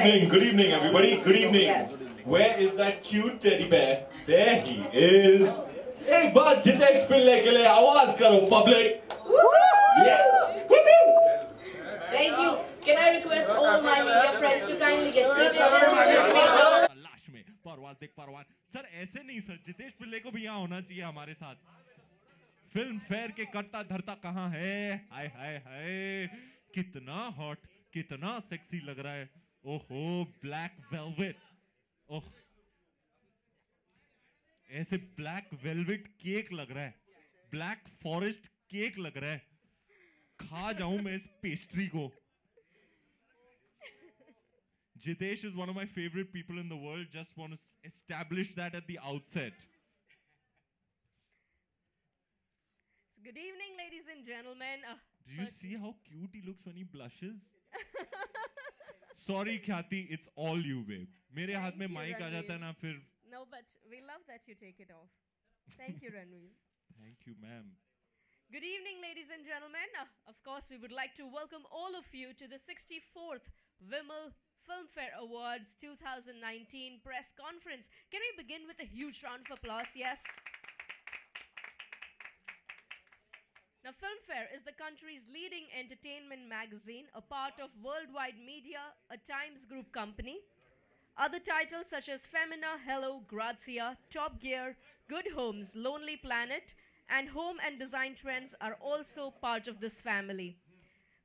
evening, everybody. Good evening. Yes. Where is that cute teddy bear? There he is. एक बार जितेश पिल्ले के लिए आवाज करो, public. Yeah. Thank you. Can I request all my media friends to kindly get seated? लाश में परवाज देख परवान sir ऐसे नहीं सर जितेश पिल्ले को भी यहाँ होना चाहिए हमारे साथ फिल्म फेयर के करता धरता कहाँ है हाय हाय हाय कितना हॉट कितना सेक्सी लग रहा है ओहो ब्लैक वेलवेट ओह ऐसे ब्लैक वेलवेट केक लग रहा है ब्लैक फॉरेस्ट केक लग रहा है खा जाऊं मैं इस पेस्ट्री को Jitesh is one of my favorite people in the world. Just want to establish that at the outset. Good evening, ladies and gentlemen. Do you see how cute he looks when he blushes? Sorry, Khyati, it's all you, babe. मेरे हाथ में mic आ जाता है ना फिर. No, but we love that you take it off. Thank you, Ranveer. Thank you, ma'am. Good evening, ladies and gentlemen. Of course, we would like to welcome all of you to the 64th Vimal Filmfare Awards 2019 press conference. Can we begin with a huge round of applause? Yes. Now, Filmfare is the country's leading entertainment magazine, a part of Worldwide Media, a Times Group company. Other titles such as Femina, Hello, Grazia, Top Gear, Good Homes, Lonely Planet, and Home and Design Trends are also part of this family.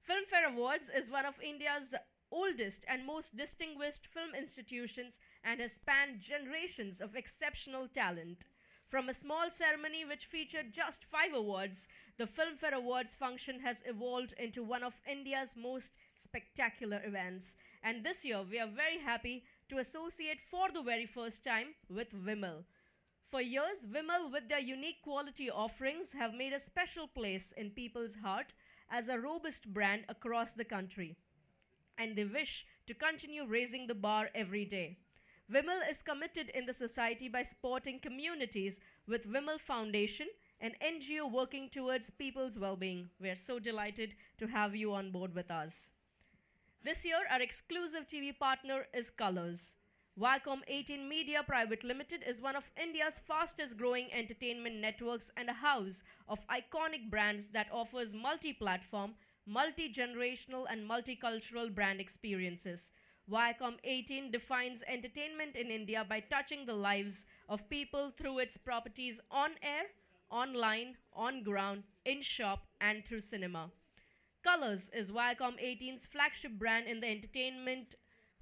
Filmfare Awards is one of India's oldest and most distinguished film institutions and has spanned generations of exceptional talent. From a small ceremony which featured just 5 awards, the Filmfare Awards function has evolved into one of India's most spectacular events. And this year, we are very happy to associate for the very first time with Vimal. For years, Vimal, with their unique quality offerings, have made a special place in people's heart as a robust brand across the country. And they wish to continue raising the bar every day. Vimal is committed in the society by supporting communities with Vimal Foundation, an NGO working towards people's well-being. We are so delighted to have you on board with us. This year, our exclusive TV partner is Colors. Viacom 18 Media Private Limited is one of India's fastest growing entertainment networks and a house of iconic brands that offers multi-platform, multi-generational and multicultural brand experiences. Viacom 18 defines entertainment in India by touching the lives of people through its properties on air, online, on ground, in shop and through cinema. Colors is Viacom 18's flagship brand in the entertainment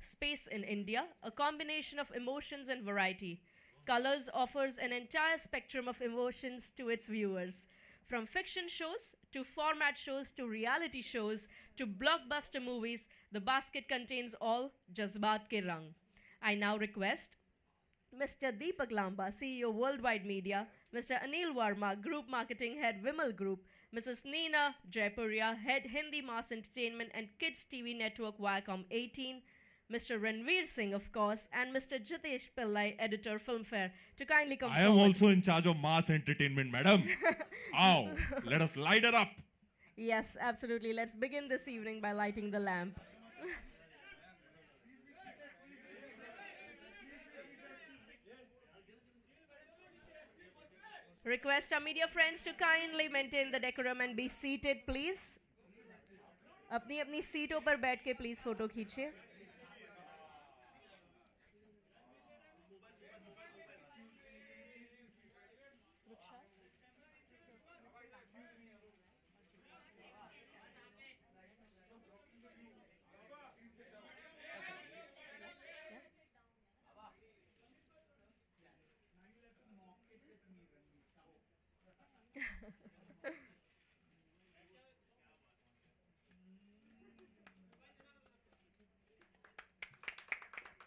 space in India, a combination of emotions and variety. Colors offers an entire spectrum of emotions to its viewers. From fiction shows to format shows to reality shows to blockbuster movies, the basket contains all Jazbaat ke rang. I now request Mr. Deepak Lamba, CEO Worldwide Media, Mr. Anil Varma, Group Marketing Head Vimal Group, Mrs. Neena Jaipuria, Head Hindi Mass Entertainment and Kids TV Network Viacom 18, Mr. Ranveer Singh, of course, and Mr. Jitesh Pillai, Editor Filmfare, to kindly come I am also in charge of mass entertainment, madam. Ow, let us light it up. Yes, absolutely. Let's begin this evening by lighting the lamp. Request our media friends to kindly maintain the decorum and be seated, please. अपनी सीटों पर बैठ के please photo खींचिए.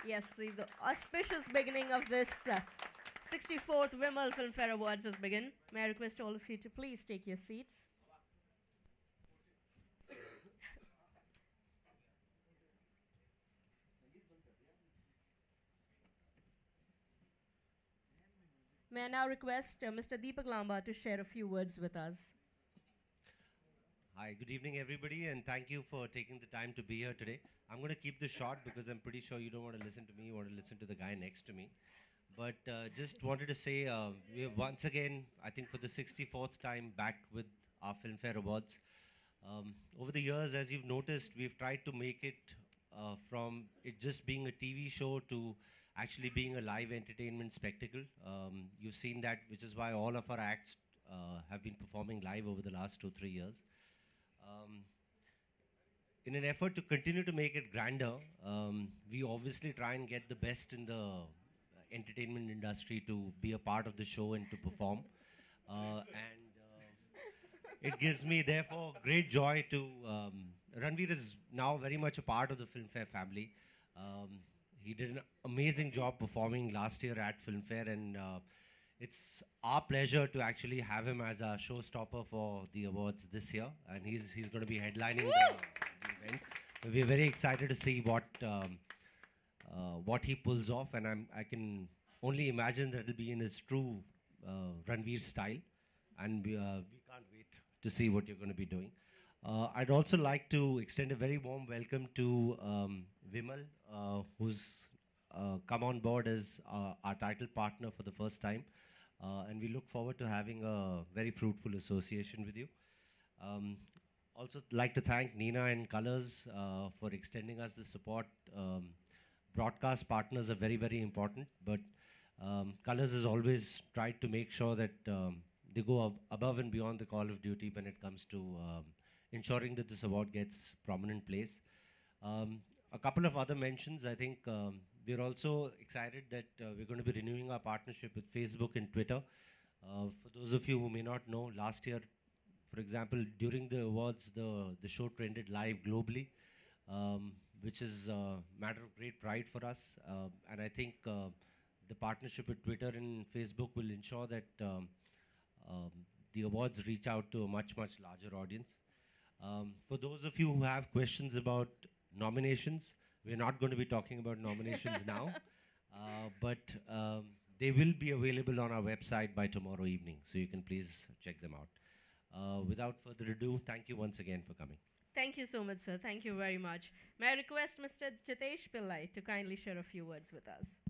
Yes, see, the auspicious beginning of this 64th Vimal Filmfare Awards has begun. May I request all of you to please take your seats. May I now request Mr. Deepak Lamba to share a few words with us. Hi, good evening, everybody, and thank you for taking the time to be here today. I'm going to keep this short because I'm pretty sure you don't want to listen to me, you want to listen to the guy next to me. But just wanted to say, we are once again, I think for the 64th time, back with our Filmfare Awards. Over the years, as you've noticed, we've tried to make it from it just being a TV show to actually being a live entertainment spectacle. You've seen that, which is why all of our acts have been performing live over the last 2-3 years. In an effort to continue to make it grander, we obviously try and get the best in the entertainment industry to be a part of the show and to perform. It gives me, therefore, great joy to... Ranveer is now very much a part of the Filmfare family. He did an amazing job performing last year at Filmfare, and it's our pleasure to actually have him as our showstopper for the awards this year, and he's going to be headlining the event. We're very excited to see what he pulls off, and I can only imagine that it'll be in his true Ranveer style, and we can't wait to see what you're going to be doing. I'd also like to extend a very warm welcome to Vimal, who's come on board as our title partner for the first time. And we look forward to having a very fruitful association with you. Also like to thank Nina and Colors for extending us the support. Broadcast partners are very, very important, but Colors has always tried to make sure that they go above and beyond the call of duty when it comes to ensuring that this award gets prominent place. A couple of other mentions, I think we're also excited that we're going to be renewing our partnership with Facebook and Twitter. For those of you who may not know, last year, for example, during the awards, the show trended live globally, which is a matter of great pride for us. And I think the partnership with Twitter and Facebook will ensure that the awards reach out to a much, much larger audience. For those of you who have questions about nominations, we're not going to be talking about nominations now, but they will be available on our website by tomorrow evening, so you can please check them out. Without further ado, thank you once again for coming. Thank you so much, sir. Thank you very much. May I request Mr. Jitesh Pillai to kindly share a few words with us?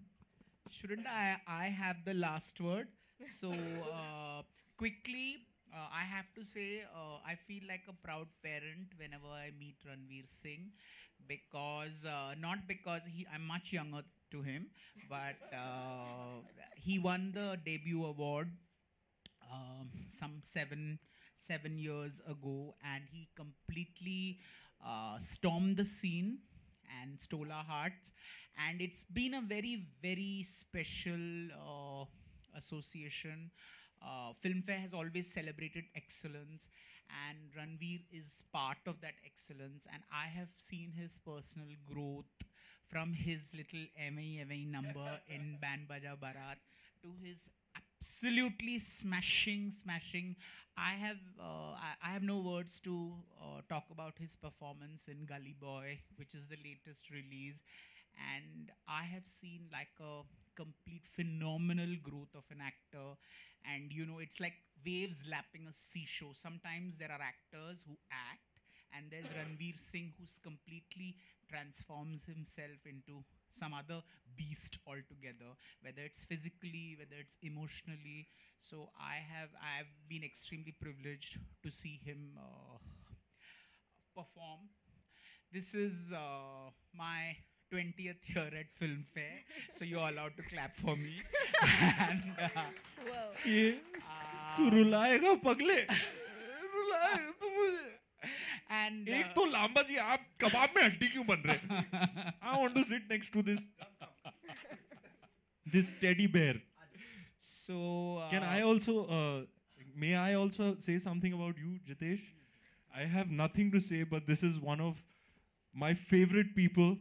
Shouldn't I have the last word? So quickly, I have to say I feel like a proud parent whenever I meet Ranveer Singh, because not because I'm much younger to him, but he won the debut award some seven years ago, and he completely stormed the scene and stole our hearts. And it's been a very, very special association. Filmfare has always celebrated excellence, and Ranveer is part of that excellence. And I have seen his personal growth from his little MI number in Band Baja Barat to his absolutely smashing. I have no words to talk about his performance in Gully Boy, which is the latest release. And I have seen like a complete phenomenal growth of an actor. And you know, it's like waves lapping a seashore. Sometimes there are actors who act, and there's Ranveer Singh who's completely transforms himself into some other beast altogether, whether it's physically, whether it's emotionally. So I've been extremely privileged to see him perform. This is my 20th year at Filmfare, so you're allowed to clap for me. And, ये तू रुलाएगा पगले रुलाएगा तू मुझे and एक तो लांबा जी आप कबाब में हड्डी क्यों बन रहे I want to sit next to this teddy bear. So Can I also may I also say something about you, Jitesh? I have nothing to say, but this is one of my favorite people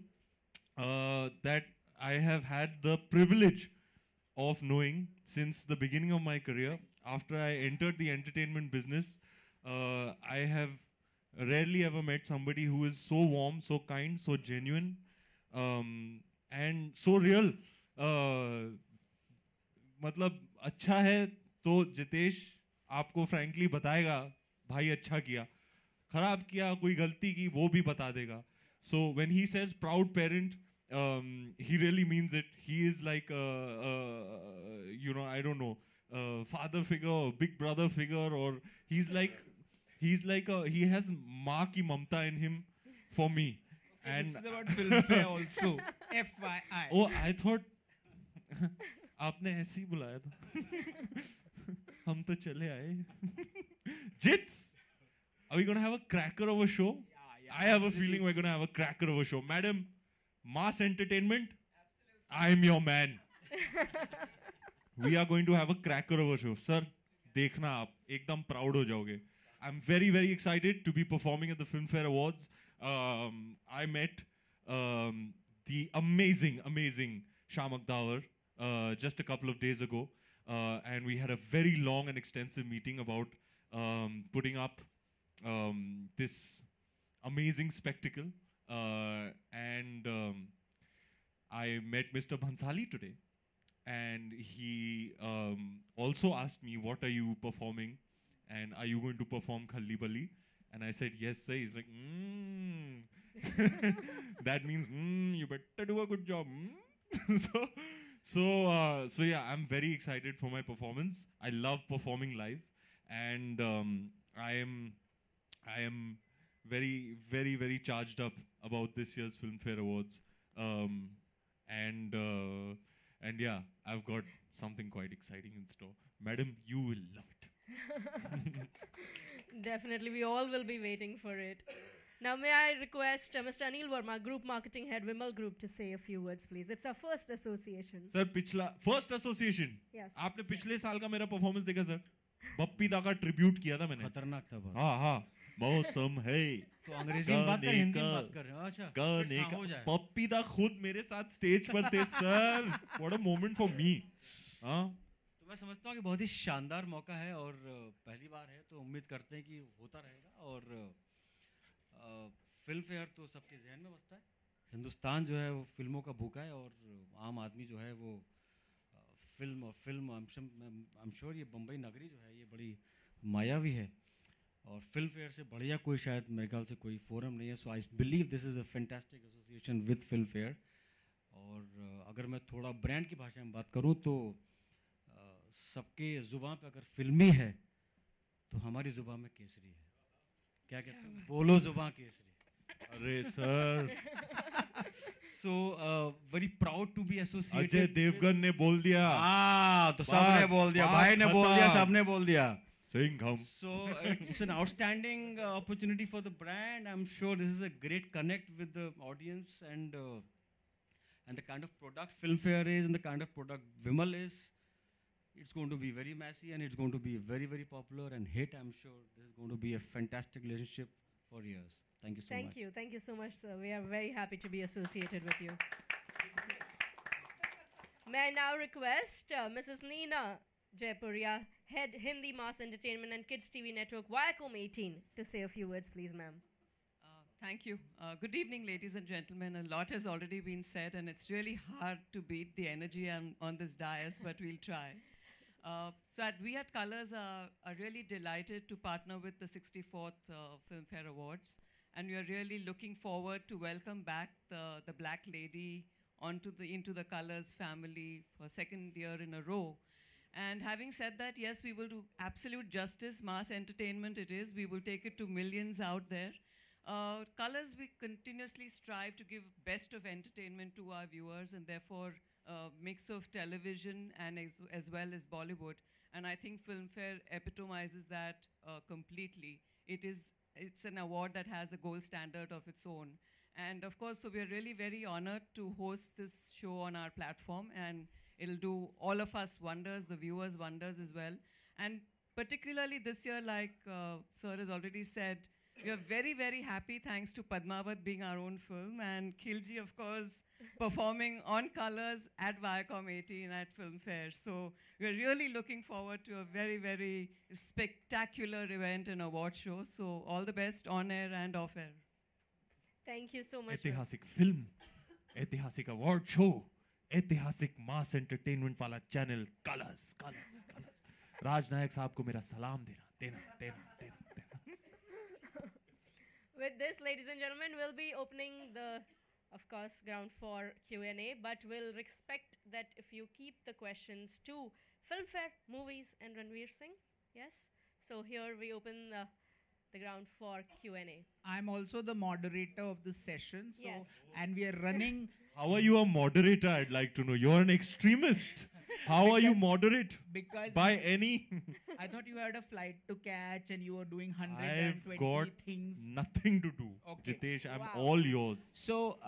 that I have had the privilege of knowing since the beginning of my career. After I entered the entertainment business, I have rarely ever met somebody who is so warm, so kind, so genuine, and so real. मतलब अच्छा है तो जितेश आपको frankly बताएगा भाई अच्छा किया. खराब किया, कोई गलती की, वो भी बता देगा. So when he says proud parent, he really means it. He is like you know, I don't know, father figure or big brother figure, or he's like he has माँ की ममता in him for me. And This is about Filmfare also. FYI. oh, I thought आपने ऐसे ही बुलाया था. हम तो चले आए. Jits, are we gonna have a cracker of a show? I have a feeling we're gonna have a cracker of a show. Madam, mass entertainment, I am your man. We are going to have a cracker of a show. Sir, देखना आप एकदम proud हो जाओगे. I'm very, very excited to be performing at the Filmfare Awards. I met the amazing Shamak Dawar just a couple of days ago. And we had a very long and extensive meeting about putting up this amazing spectacle. And I met Mr. Bhansali today. And he also asked me, what are you performing? And are you going to perform Khalli Balli? And I said, yes, sir. He's like, that means, you better do a good job. So yeah, I'm very excited for my performance. I love performing live. And I am very, very, very charged up about this year's Filmfare Awards. And yeah, I've got something quite exciting in store. Madam, you will love it. Definitely, we all will be waiting for it. Now, may I request Mr. Anil Verma, Group Marketing Head, Vimal Group, to say a few words, please. It's our first association. Sir, first association. Yes. आपने पिछले साल का मेरा performance देखा sir? Bappi दा का tribute किया था मैंने. खतरनाक था बहुत. हाँ. मौसम है. तो अंग्रेजी में बात कर, हिंदी में बात कर रहे हो. अच्छा. गाने हाँ, हो का. जाए. पप्पी दा खुद मेरे साथ स्टेज पर थे sir. What a moment for me. हाँ. तो मैं समझता हूँ कि बहुत ही शानदार मौका है और पहली बार है, तो उम्मीद करते हैं कि होता रहेगा. और फिल्म फेयर तो सबके जहन में बसता है. हिंदुस्तान जो है वो फिल्मों का भूखा है और आम आदमी जो है वो फिल्म आई एम श्योर ये बम्बई नगरी जो है ये बड़ी मायावी है और फिल्म फेयर से बढ़िया कोई शायद मेरे ख्याल से कोई फोरम नहीं है. So I believe this is a fantastic association with Filmfare. और अगर मैं थोड़ा ब्रांड की भाषा में बात करूँ तो सबके ज़ुबान पे अगर फिल्मी है तो हमारी ज़ुबान में केसरी है. क्या कहते हैं? बोलो ज़ुबान केसरी. अरे sir. So very proud to be associated. Ajay Devgan ने बोल दिया. हाँ, तो सबने बोल दिया, भाई ने बोल दिया, सबने बोल दिया. Singham. So it's an outstanding opportunity for the brand. I'm sure this is a great connect with the audience and the kind of product Filmfare is and the kind of product Vimal is. It's going to be very messy and it's going to be very, very popular and hit. I'm sure this is going to be a fantastic relationship for years. Thank you so much. Thank you so much, sir. We are very happy to be associated with you. May I now request Mrs. Neena Jaipuria, Head Hindi Mass Entertainment and Kids TV Network, Viacom 18, to say a few words, please, ma'am. Thank you. Good evening, ladies and gentlemen. A lot has already been said, and it's really hard to beat the energy on this dais, but we'll try. We at Colors are really delighted to partner with the 64th Filmfare Awards, and we are really looking forward to welcome back the Black Lady into the Colors family for second year in a row. And having said that, yes, we will do absolute justice. Mass entertainment it is. We will take it to millions out there. Colors, we continuously strive to give best of entertainment to our viewers, and therefore mix of television and as well as Bollywood. And I think Filmfare epitomizes that completely. It's an award that has a gold standard of its own. And of course, so we are really very honored to host this show on our platform, and it'll do all of us wonders, the viewers wonders as well. And particularly this year, like Sir has already said, we are very, very happy thanks to Padmavat being our own film, and Khilji, of course, performing on Colors at Viacom 18 at Filmfare. So we're really looking forward to a very, very spectacular event and award show. So all the best on air and off air. Thank you so much. ऐतिहासिक film, ऐतिहासिक award show, ऐतिहासिक मास entertainment वाला channel Colors. राजनायक साहब को मेरा सलाम देना. with this, ladies and gentlemen, we'll be opening the, of course, ground for Q&A, but we'll respect that if you keep the questions to Filmfare, movies, and Ranveer Singh. Yes? So here we open the ground for Q&A. I'm also the moderator of the session. So, Yes. and we are running. How are you a moderator? I'd like to know. You're an extremist. How are you moderate? Because By any? I thought you had a flight to catch and you were doing I've 120 got things. nothing to do. Okay. Jitesh, I'm Wow. all yours. So,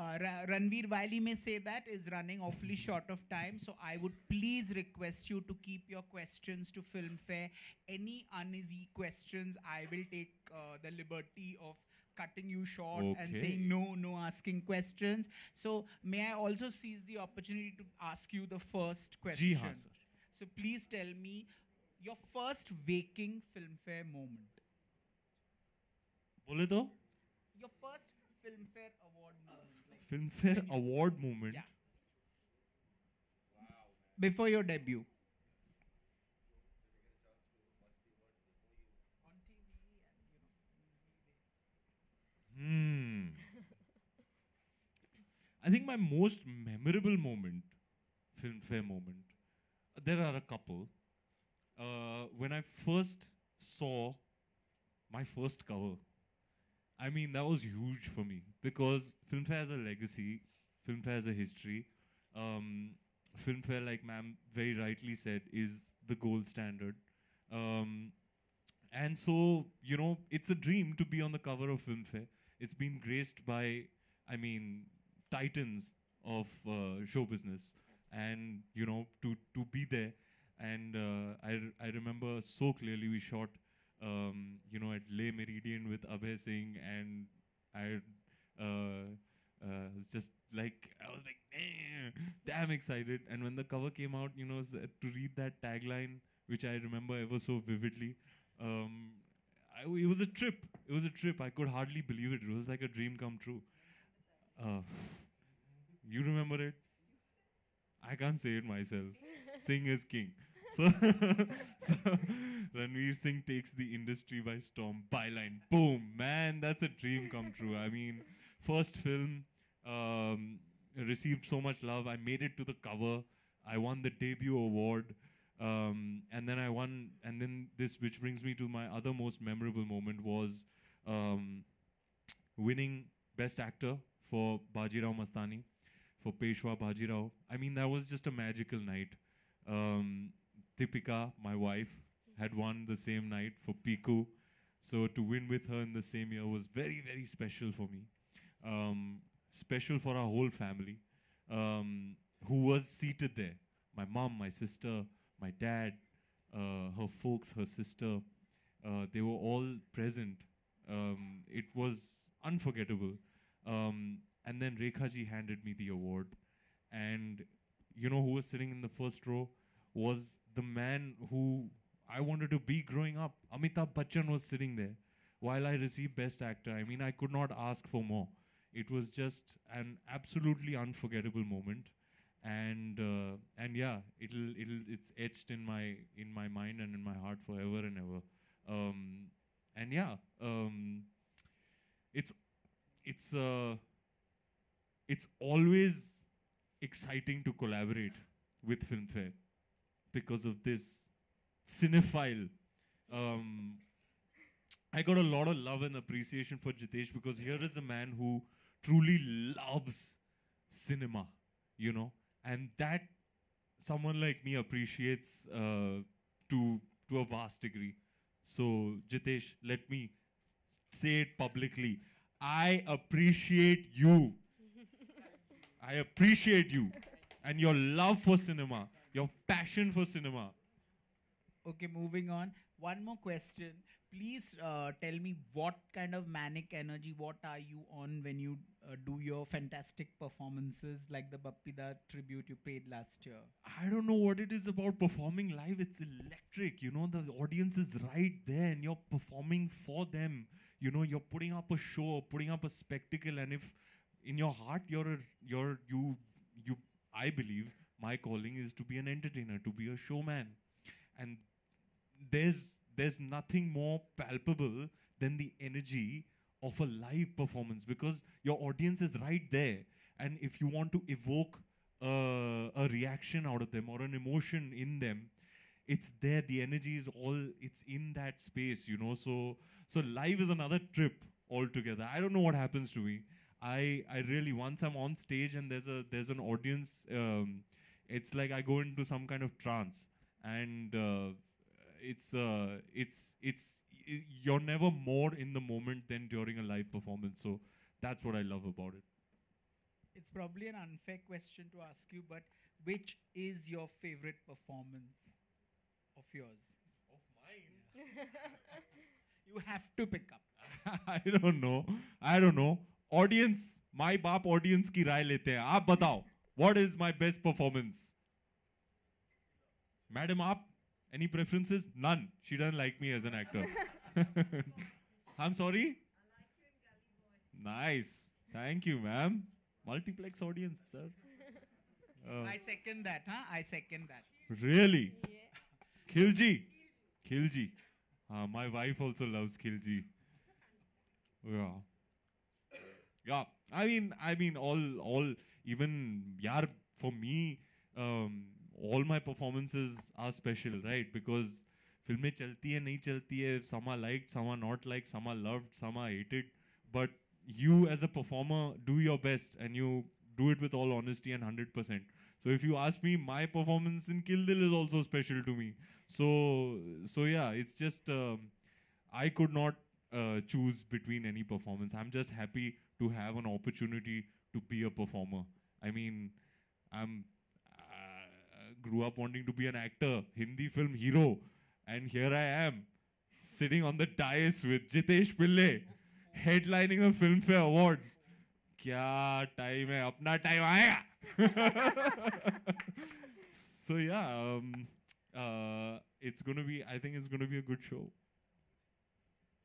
Ranveer, while he may say that, is running awfully short of time. So, I would please request you to keep your questions to Filmfare. Any uneasy questions, I will take the liberty of cutting you short and Okay. saying no asking questions. So, may I also seize the opportunity to ask you the first question? Ji haan, sir. So, please tell me your first waking Filmfare moment. Bole to? Your first Filmfare award moment. Like Filmfare when you- award moment. Yeah. Before your debut. On TV and I think my most memorable moment, Filmfare moment, there are a couple. When I first saw my first cover, I mean, that was huge for me because Filmfare has a legacy, Filmfare has a history. Filmfare, like ma'am very rightly said, is the gold standard. And so, you know, it's a dream to be on the cover of Filmfare. It's been graced by, I mean, titans of show business. And, you know, to be there. And I remember so clearly we shot, you know, at Le Meridian with Abhay Singh. And I was just like, I was like, damn excited. And when the cover came out, you know, to read that tagline, which I remember ever so vividly, it was a trip. It was a trip. I could hardly believe it. It was like a dream come true. You remember it? I can't say it myself. Singh is king. So, Ranveer Singh takes the industry by storm. Byline. Boom. Man, that's a dream come true. I mean, first film received so much love. I made it to the cover. I won the debut award. And then I won, and then this, which brings me to my other most memorable moment, was winning Best Actor for Bajirao Mastani, for Peshwa Bajirao. I mean, that was just a magical night. Deepika, my wife, had won the same night for Piku. So to win with her in the same year was very, very special for me. Special for our whole family, who was seated there. My mom, my sister, my dad, her folks, her sister, they were all present. It was unforgettable. And then Rekha ji handed me the award. And you know who was sitting in the first row? Was the man who I wanted to be growing up. Amitabh Bachchan was sitting there while I received Best Actor. I mean, I could not ask for more. It was just an absolutely unforgettable moment. And yeah, it's etched in my mind and in my heart forever and ever. And yeah, it's always exciting to collaborate with Filmfare because of this cinephile. I got a lot of love and appreciation for Jitesh because here is a man who truly loves cinema, you know. And that someone like me appreciates to a vast degree. So, Jitesh, let me say it publicly. I appreciate you. I appreciate you. And your love for cinema, your passion for cinema. Okay, moving on. One more question. Please tell me what kind of manic energy, what are you on when you do your fantastic performances like the Bappida tribute you paid last year? I don't know what it is about performing live. It's electric. You know, the audience is right there and you're performing for them. You know, you're putting up a show, putting up a spectacle. And if in your heart, I believe my calling is to be an entertainer, to be a showman. And there's nothing more palpable than the energy of a live performance, because your audience is right there, and if you want to evoke a reaction out of them or an emotion in them, it's there. The energy is all, it's in that space, you know. So live is another trip altogether. I don't know what happens to me. I really, once I'm on stage and there's an audience, it's like I go into some kind of trance, and you're never more in the moment than during a live performance. So that's what I love about it. It's probably an unfair question to ask you, but which is your favorite performance of yours? Of mine? You have to pick up. I don't know. Audience, my बाप audience की राय लेते हैं. आप बताओ, what is my best performance? Madam, आप, any preferences? None. She doesn't like me as an actor. I'm sorry? Nice. Thank you, ma'am. Multiplex audience, sir. I second that, huh? I second that. Really? Khilji. Khilji. My wife also loves Khilji. Yeah. Yeah. I mean, all, even, yaar, for me, all my performances are special, right? Because filmein chalti hai, nahi chalti hai, some are liked, some are not liked, some are loved, some are hated. But you as a performer do your best, and you do it with all honesty and 100%. So if you ask me, my performance in Kill Dil is also special to me. So yeah, it's just, I could not choose between any performance. I'm just happy to have an opportunity to be a performer. I mean, grew up wanting to be an actor, Hindi film hero, and here I am, sitting on the dais with Jitesh Pillai, headlining a Filmfare Awards. Kya time hai, apna time aayega. So yeah, it's gonna be, I think it's gonna be a good show.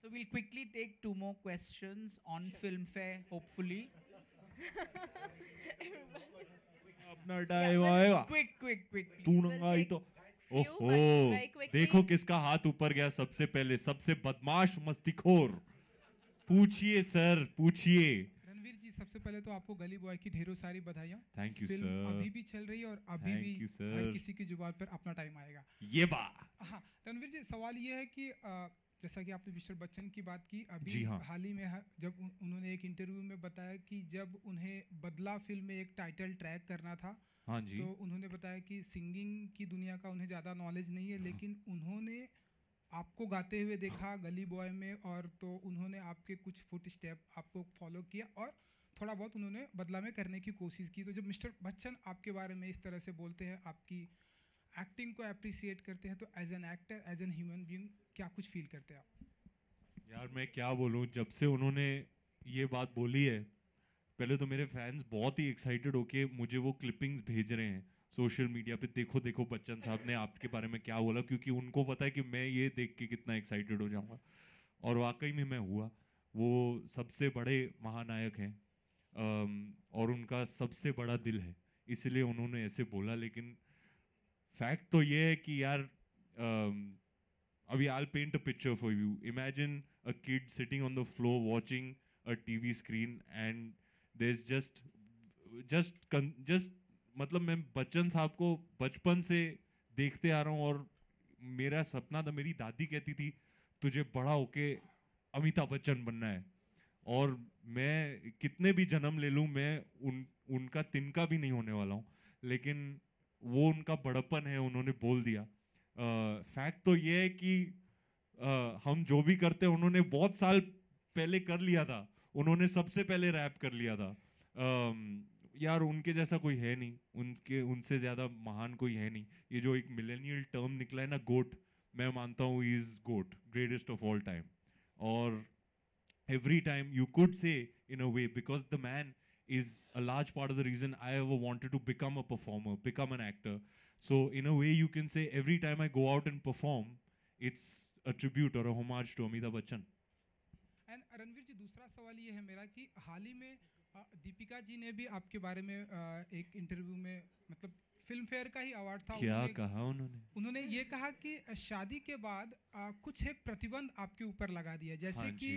So we'll quickly take 2 more questions on Filmfare, hopefully. अपना time आएगा. Quick. तू नंगा ही तो. Few, ओहो, but very quickly. देखो किसका हाथ ऊपर गया सबसे पहले, सबसे बदमाश मस्तीखोर. पूछिए सर, पूछिए. रणवीर जी, सबसे पहले तो आपको गली बॉय की ढेरों सारी बधाइयाँ. Thank you film sir. अभी भी चल रही है और अभी Thank भी you, sir. हर किसी की जुबान पर अपना टाइम आएगा. ये बा. हाँ, रणवीर जी, सवाल ये है कि जैसा कि आपने मिस्टर बच्चन की बात की, अभी जी हाँ. हाल ही में जब उन्होंने एक इंटरव्यू में बताया कि जब उन्हें बदला फिल्म में एक टाइटल ट्रैक करना था, हाँ जी. तो उन्होंने बताया कि सिंगिंग की दुनिया का उन्हें ज़्यादा नॉलेज नहीं है, लेकिन उन्होंने आपको गाते हुए देखा गली बॉय में, और तो उन्होंने आपके कुछ फुट स्टेप आपको फॉलो किया और थोड़ा बहुत उन्होंने बदला में करने की कोशिश की. तो जब मिस्टर बच्चन आपके बारे में इस तरह से बोलते हैं, आपकी एक्टिंग को अप्रिसिएट करते हैं, तो as an actor, as an human being क्या कुछ फील करते हैं आप? यार मैं क्या बोलूँ, जब से उन्होंने ये बात बोली है, पहले तो मेरे फैंस बहुत ही एक्साइटेड होके मुझे वो क्लिपिंग्स भेज रहे हैं सोशल मीडिया पे. देखो देखो बच्चन साहब ने आपके बारे में क्या बोला, क्योंकि उनको पता है कि मैं ये देख के कितना एक्साइटेड हो जाऊंगा. और वाकई में मैं हुआ. वो सबसे बड़े महानायक हैं, और उनका सबसे बड़ा दिल है, इसलिए उन्होंने ऐसे बोला. लेकिन फैक्ट तो ये है कि यार, अभी I'll paint a picture for you. Imagine a kid sitting on the floor watching a TV screen, and there's just मतलब मैं बच्चन साहब को बचपन से देखते आ रहा हूँ, और मेरा सपना था, मेरी दादी कहती थी तुझे बड़ा होके अमिताभ बच्चन बनना है, और मैं कितने भी जन्म ले लूँ मैं उनका तिनका भी नहीं होने वाला हूँ. लेकिन वो उनका बड़प्पन है, उन्होंने बोल दिया. फैक्ट तो ये है कि हम जो भी करते हैं, उन्होंने बहुत साल पहले कर लिया था. उन्होंने सबसे पहले रैप कर लिया था. यार उनके जैसा कोई है नहीं, उनसे ज़्यादा महान कोई है नहीं. ये जो एक मिलेनियल टर्म निकला है ना, गोट, मैं मानता हूँ he is goat, greatest of all time. और every time you could say in a way, because the man is a large part of the reason I ever wanted to become a performer, become an actor. So in a way you can say every time I go out and perform, it's a tribute or a homage to Amitabh Bachchan. And Ranveer ji, दूसरा सवाल ये है मेरा कि हाल ही में दीपिका जी ने भी आपके बारे में एक इंटरव्यू में, मतलब फिल्म फेयर का ही अवार्ड था, क्या कहा उन्होंने ये कहा कि शादी के बाद कुछ एक प्रतिबंध आपके ऊपर लगा दिया, जैसे हाँ कि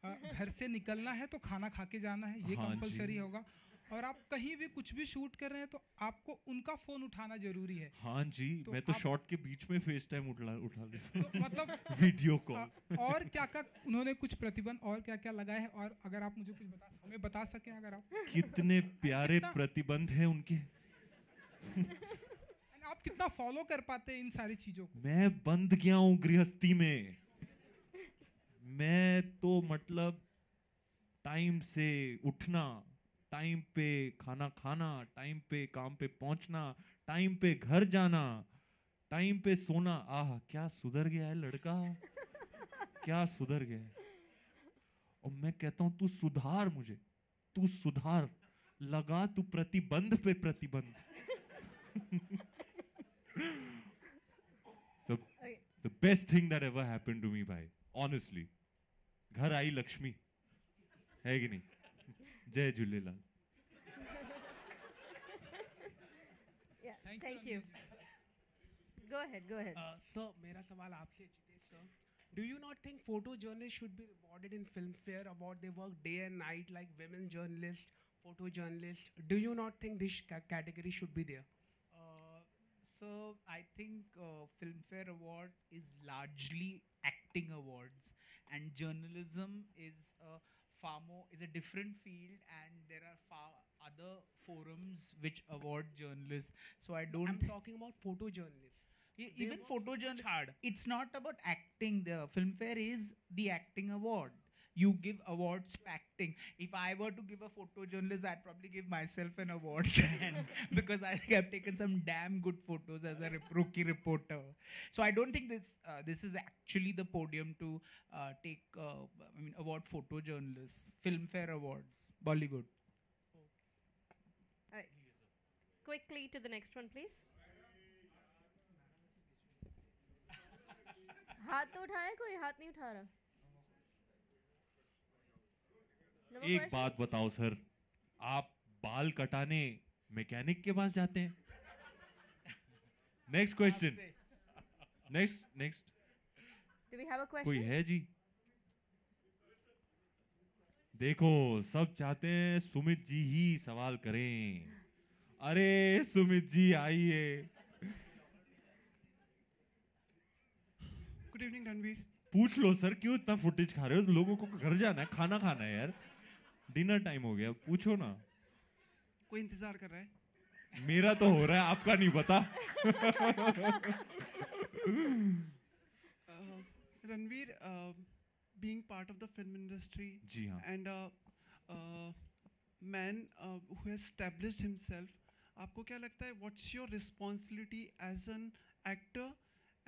घर से निकलना है तो खाना खा के जाना है, ये हाँ जी। कंपलसरी होगा। और आप कहीं भी कुछ भी शूट कर रहे हैं तो आपको उनका फोन उठाना जरूरी है। हाँ जी, तो मैं तो आप- शॉट के बीच में फेस टाइम उठा लेता तो मतलब वीडियो कॉल। और क्या क्या उन्होंने कुछ प्रतिबंध और क्या क्या लगाए हैं, और अगर आप मुझे कुछ हमें बता सकें अगर आप। कितने प्यारे कितना- प्रतिबंध हैं उनके। आप कितना फॉलो कर पाते हैं इन सारी चीजों को। मैं बंद गया हूं गृहस्थी में। मैं तो मतलब टाइम से उठना, टाइम पे खाना खाना, टाइम पे काम पे पहुंचना, टाइम पे घर जाना, टाइम पे सोना। आह क्या सुधर गया है लड़का, क्या सुधर गया है। और मैं कहता हूं तू सुधार, मुझे तू सुधार, लगा तू प्रतिबंध पे प्रतिबंध। So, the best thing that ever happened to me, भाई, honestly. घर आई लक्ष्मी, है कि नहीं? जय Jhulelal. Yeah, thank you. Go ahead, go ahead. So, मेरा सवाल आपसे Jitesh sir, do you not think photojournalists should be rewarded in Filmfare Award? They work day and night like women journalists, photojournalists. Do you not think this category should be there? So I think Filmfare Award is largely acting awards, and journalism is is a different field, and there are far other forums which award journalists. So I don't. I'm talking about photojournalists. Even photojournalism. It's not about acting. The Filmfare is the acting award. You give awards for acting. If I were to give a photojournalist, I'd probably give myself an award then, because I think I've taken some damn good photos as a rookie reporter. So I don't think this is actually the podium to take award photojournalists. Filmfare Awards, Bollywood. All right. Quickly to the next one, please. हाथ तो उठाया, कोई हाथ नहीं उठा रहा। No more एक बात questions? बताओ सर, आप बाल कटाने मैकेनिक के पास जाते हैं? Next question. Next. Do we have a कोई question? है जी? देखो सब चाहते हैं सुमित जी ही सवाल करें। अरे सुमित जी आइए। Good evening Ranveer. पूछ लो सर, क्यों इतना फुटेज खा रहे हो? लोगों को घर जाना है, खाना खाना है यार, डिनर टाइम हो गया, पूछो ना। कोई इंतजार कर रहा है? मेरा तो हो रहा है, आपका नहीं पता। Ranveer, being part of the film industry, जी हाँ। and man who has established himself, आपको क्या लगता है what's your responsibility as an actor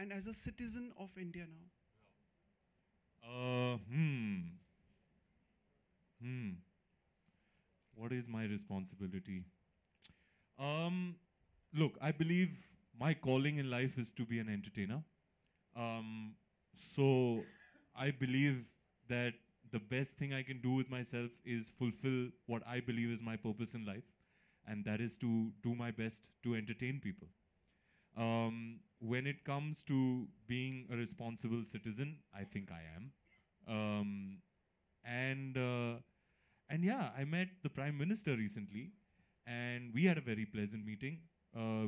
and as a citizen of India now? What is my responsibility? Look, I believe my calling in life is to be an entertainer. So I believe that the best thing I can do with myself is fulfill what I believe is my purpose in life, and that is to do my best to entertain people. When it comes to being a responsible citizen, I think I am. And yeah, I met the Prime Minister recently, and we had a very pleasant meeting.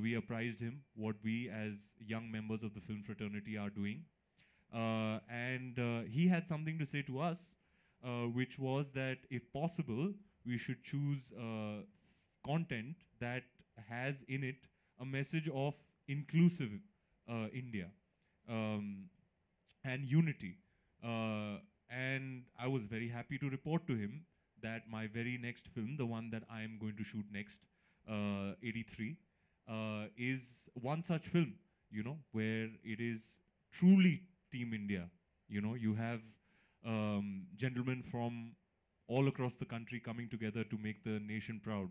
We apprised him what we as young members of the film fraternity are doing. And he had something to say to us, which was that if possible, we should choose content that has in it a message of inclusive India and unity. And I was very happy to report to him that my very next film, the one that I am going to shoot next, 83, is one such film, you know, where it is truly Team India. You know, you have gentlemen from all across the country coming together to make the nation proud.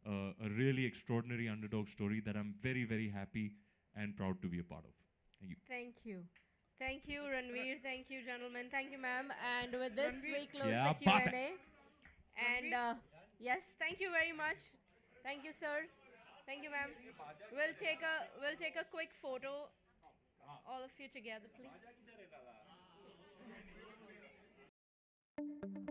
A really extraordinary underdog story that I'm very, very happy and proud to be a part of. Thank you. Thank you. Thank you, Ranveer. Thank you, gentlemen. Thank you, ma'am. And with this, we close Yeah, the Q&A. And yes, thank you very much. Thank you, sirs. Thank you, ma'am. We'll take a quick photo, all of you together, please. you.